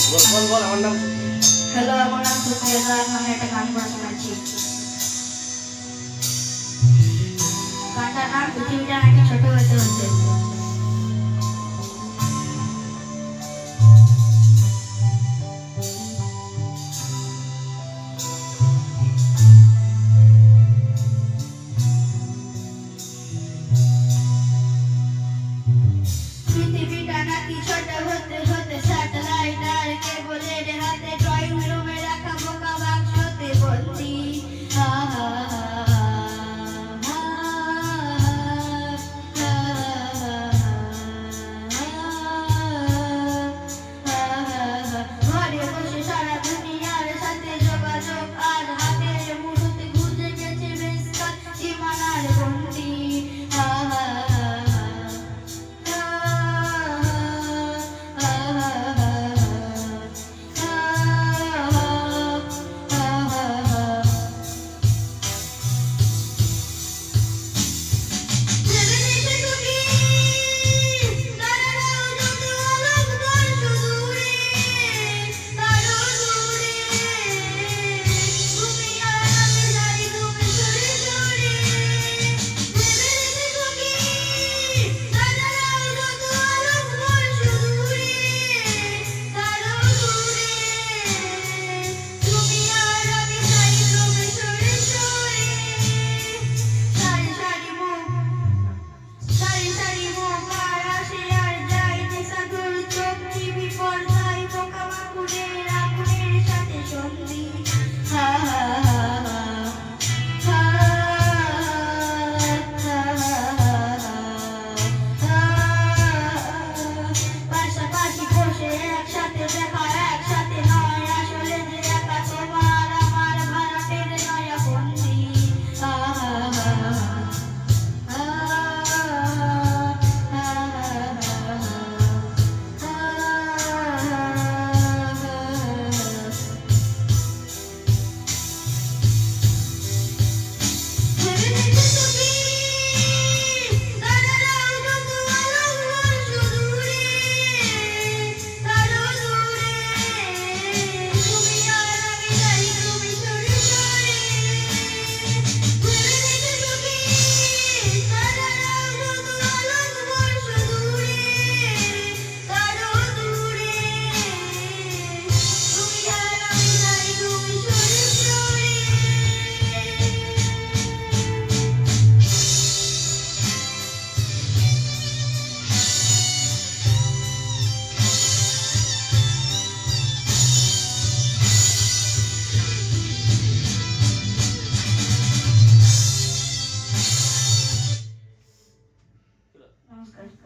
বল বল বল আমার নাম হ্যালো, আমার নাম সুপ্রিয়া। আমি একটা গান করে শোনাচ্ছি। গানটার নাম পৃথিবীটা নাকি ছোট হতে হতে। পৃথিবীটা নাকি ছোট হতে হতে স্যাটেলাইট আর কেবলের হাতে ড্রয়িং রুমে রাখা বোকা বাক্সতে বন্দি। ঘরে বসে সারা দুনিয়ার সাথে যোগাযোগ আর হাতের মুঠোতে ঘুরে গেছে বেশ সীমানার বন্দি। পাশাপাশি বসে একসাথে দেখা একসাথে নয়, আসলে যে একা তোমার আমার ভারতের নয়া বন্দি। নমস্কার।